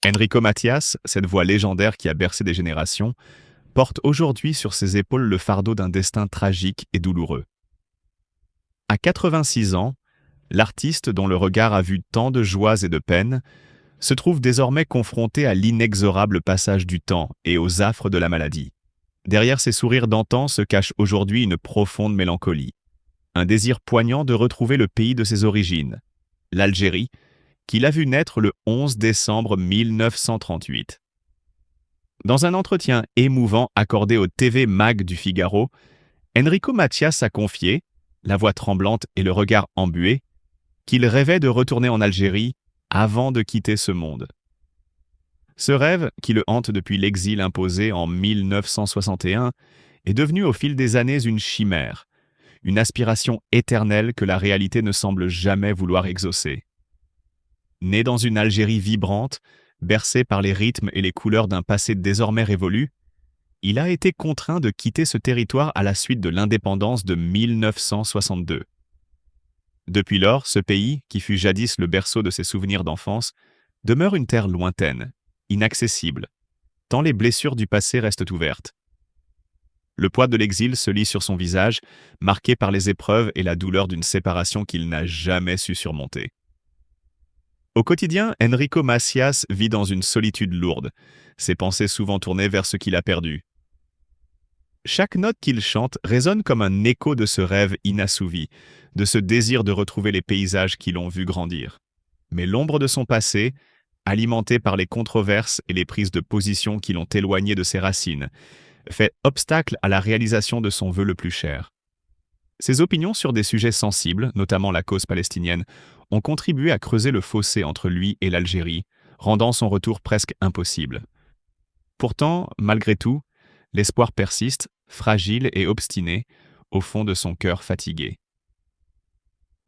Enrico Macias, cette voix légendaire qui a bercé des générations, porte aujourd'hui sur ses épaules le fardeau d'un destin tragique et douloureux. À 86 ans, l'artiste dont le regard a vu tant de joies et de peines se trouve désormais confronté à l'inexorable passage du temps et aux affres de la maladie. Derrière ses sourires d'antan se cache aujourd'hui une profonde mélancolie, un désir poignant de retrouver le pays de ses origines, l'Algérie, qu'il a vu naître le 11 décembre 1938. Dans un entretien émouvant accordé au TV Mag du Figaro, Enrico Macias a confié, la voix tremblante et le regard embué, qu'il rêvait de retourner en Algérie avant de quitter ce monde. Ce rêve, qui le hante depuis l'exil imposé en 1961, est devenu au fil des années une chimère, une aspiration éternelle que la réalité ne semble jamais vouloir exaucer. Né dans une Algérie vibrante, bercé par les rythmes et les couleurs d'un passé désormais révolu, il a été contraint de quitter ce territoire à la suite de l'indépendance de 1962. Depuis lors, ce pays, qui fut jadis le berceau de ses souvenirs d'enfance, demeure une terre lointaine, inaccessible, tant les blessures du passé restent ouvertes. Le poids de l'exil se lit sur son visage, marqué par les épreuves et la douleur d'une séparation qu'il n'a jamais su surmonter. Au quotidien, Enrico Macias vit dans une solitude lourde, ses pensées souvent tournées vers ce qu'il a perdu. Chaque note qu'il chante résonne comme un écho de ce rêve inassouvi, de ce désir de retrouver les paysages qui l'ont vu grandir. Mais l'ombre de son passé, alimentée par les controverses et les prises de position qui l'ont éloigné de ses racines, fait obstacle à la réalisation de son vœu le plus cher. Ses opinions sur des sujets sensibles, notamment la cause palestinienne, ont contribué à creuser le fossé entre lui et l'Algérie, rendant son retour presque impossible. Pourtant, malgré tout, l'espoir persiste, fragile et obstiné, au fond de son cœur fatigué.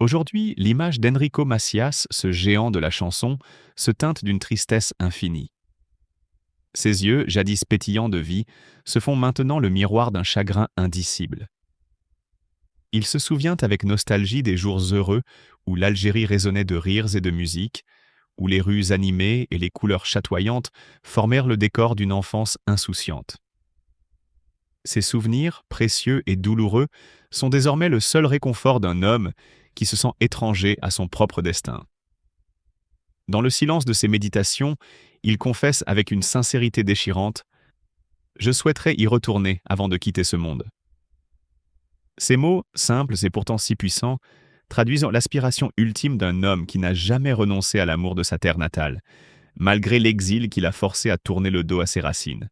Aujourd'hui, l'image d'Enrico Macias, ce géant de la chanson, se teinte d'une tristesse infinie. Ses yeux, jadis pétillants de vie, se font maintenant le miroir d'un chagrin indicible. Il se souvient avec nostalgie des jours heureux où l'Algérie résonnait de rires et de musique, où les rues animées et les couleurs chatoyantes formèrent le décor d'une enfance insouciante. Ces souvenirs, précieux et douloureux, sont désormais le seul réconfort d'un homme qui se sent étranger à son propre destin. Dans le silence de ses méditations, il confesse avec une sincérité déchirante « Je souhaiterais y retourner avant de quitter ce monde ». Ces mots, simples et pourtant si puissants, traduisent l'aspiration ultime d'un homme qui n'a jamais renoncé à l'amour de sa terre natale, malgré l'exil qui l'a forcé à tourner le dos à ses racines.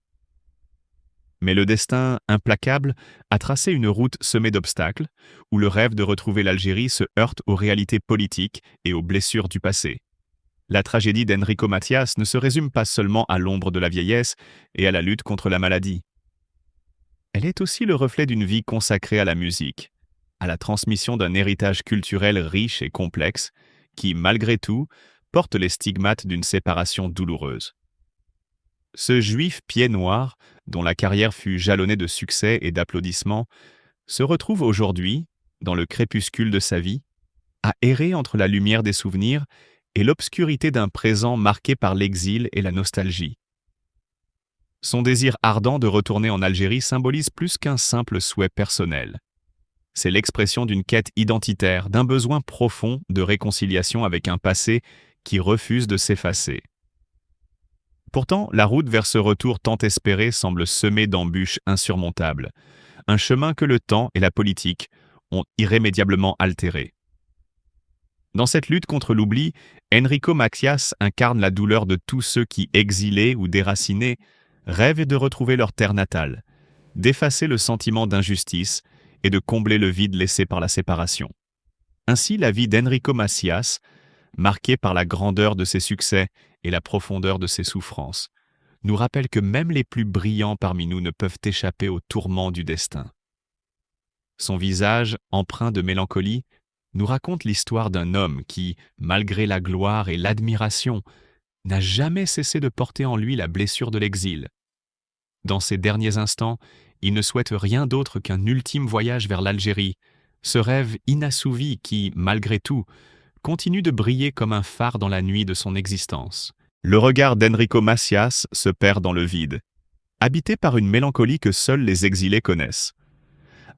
Mais le destin, implacable, a tracé une route semée d'obstacles, où le rêve de retrouver l'Algérie se heurte aux réalités politiques et aux blessures du passé. La tragédie d'Enrico Macias ne se résume pas seulement à l'ombre de la vieillesse et à la lutte contre la maladie. Elle est aussi le reflet d'une vie consacrée à la musique, à la transmission d'un héritage culturel riche et complexe qui, malgré tout, porte les stigmates d'une séparation douloureuse. Ce juif pied noir, dont la carrière fut jalonnée de succès et d'applaudissements, se retrouve aujourd'hui, dans le crépuscule de sa vie, à errer entre la lumière des souvenirs et l'obscurité d'un présent marqué par l'exil et la nostalgie. Son désir ardent de retourner en Algérie symbolise plus qu'un simple souhait personnel. C'est l'expression d'une quête identitaire, d'un besoin profond de réconciliation avec un passé qui refuse de s'effacer. Pourtant, la route vers ce retour tant espéré semble semée d'embûches insurmontables, un chemin que le temps et la politique ont irrémédiablement altéré. Dans cette lutte contre l'oubli, Enrico Macias incarne la douleur de tous ceux qui, exilés ou déracinés, rêvent de retrouver leur terre natale, d'effacer le sentiment d'injustice et de combler le vide laissé par la séparation. Ainsi, la vie d'Enrico Macias, marquée par la grandeur de ses succès et la profondeur de ses souffrances, nous rappelle que même les plus brillants parmi nous ne peuvent échapper aux tourments du destin. Son visage, empreint de mélancolie, nous raconte l'histoire d'un homme qui, malgré la gloire et l'admiration, n'a jamais cessé de porter en lui la blessure de l'exil. Dans ses derniers instants, il ne souhaite rien d'autre qu'un ultime voyage vers l'Algérie, ce rêve inassouvi qui, malgré tout, continue de briller comme un phare dans la nuit de son existence, Le regard d'Enrico Macias se perd dans le vide, habité par une mélancolie que seuls les exilés connaissent.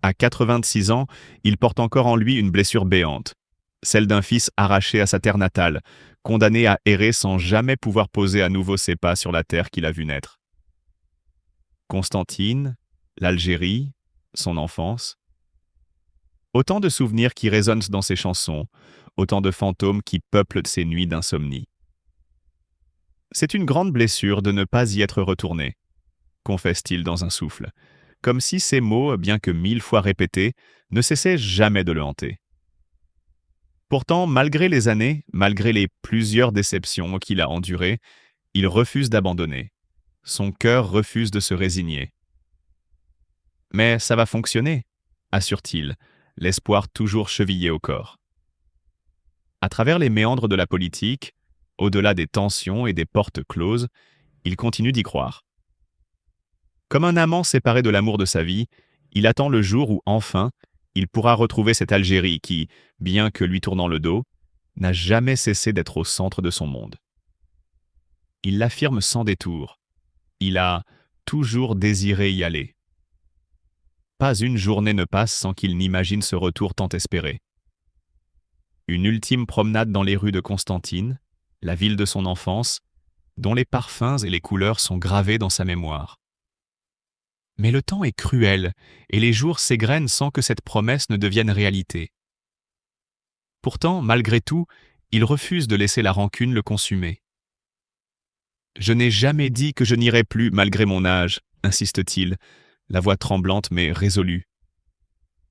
À 86 ans, il porte encore en lui une blessure béante, celle d'un fils arraché à sa terre natale, condamné à errer sans jamais pouvoir poser à nouveau ses pas sur la terre qu'il a vue naître. Constantine, l'Algérie, son enfance. Autant de souvenirs qui résonnent dans ses chansons, autant de fantômes qui peuplent ses nuits d'insomnie. C'est une grande blessure de ne pas y être retourné, confesse-t-il dans un souffle, comme si ces mots, bien que 1000 fois répétés, ne cessaient jamais de le hanter. Pourtant, malgré les années, malgré les plusieurs déceptions qu'il a endurées, il refuse d'abandonner. Son cœur refuse de se résigner. Mais ça va fonctionner, assure-t-il, l'espoir toujours chevillé au corps. À travers les méandres de la politique, au-delà des tensions et des portes closes, il continue d'y croire. Comme un amant séparé de l'amour de sa vie, il attend le jour où, enfin, il pourra retrouver cette Algérie qui, bien que lui tournant le dos, n'a jamais cessé d'être au centre de son monde. Il l'affirme sans détour. Il a toujours désiré y aller. Pas une journée ne passe sans qu'il n'imagine ce retour tant espéré. Une ultime promenade dans les rues de Constantine, la ville de son enfance, dont les parfums et les couleurs sont gravés dans sa mémoire. Mais le temps est cruel et les jours s'égrènent sans que cette promesse ne devienne réalité. Pourtant, malgré tout, il refuse de laisser la rancune le consumer. « Je n'ai jamais dit que je n'irais plus malgré mon âge », insiste-t-il, la voix tremblante mais résolue.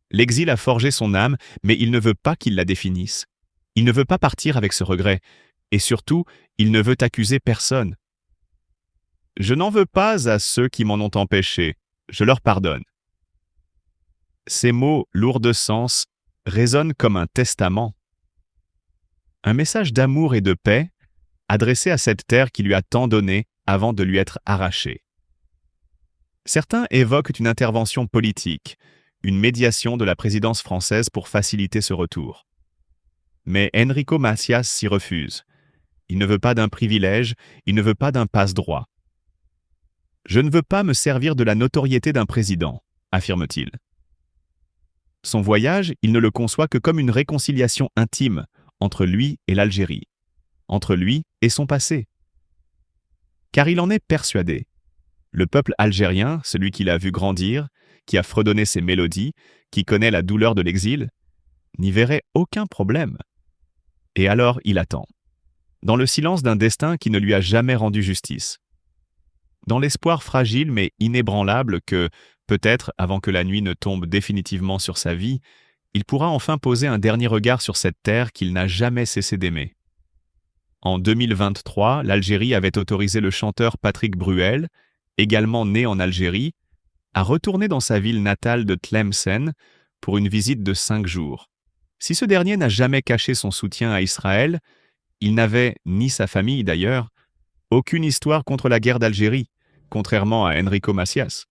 L'exil a forgé son âme, mais il ne veut pas qu'il la définisse. Il ne veut pas partir avec ce regret, et surtout, il ne veut accuser personne. « Je n'en veux pas à ceux qui m'en ont empêché, je leur pardonne. » Ces mots, lourds de sens, résonnent comme un testament. Un message d'amour et de paix, adressé à cette terre qui lui a tant donné avant de lui être arrachée. Certains évoquent une intervention politique, une médiation de la présidence française pour faciliter ce retour. Mais Enrico Macias s'y refuse. Il ne veut pas d'un privilège, il ne veut pas d'un passe-droit. « Je ne veux pas me servir de la notoriété d'un président », affirme-t-il. Son voyage, il ne le conçoit que comme une réconciliation intime entre lui et l'Algérie, entre lui et son passé. Car il en est persuadé. Le peuple algérien, celui qu'il a vu grandir, qui a fredonné ses mélodies, qui connaît la douleur de l'exil, n'y verrait aucun problème. Et alors il attend, dans le silence d'un destin qui ne lui a jamais rendu justice. Dans l'espoir fragile mais inébranlable que, peut-être avant que la nuit ne tombe définitivement sur sa vie, il pourra enfin poser un dernier regard sur cette terre qu'il n'a jamais cessé d'aimer. En 2023, l'Algérie avait autorisé le chanteur Patrick Bruel, également né en Algérie, à retourner dans sa ville natale de Tlemcen pour une visite de 5 jours. Si ce dernier n'a jamais caché son soutien à Israël, il n'avait, ni sa famille d'ailleurs, aucune histoire contre la guerre d'Algérie, contrairement à Enrico Macias.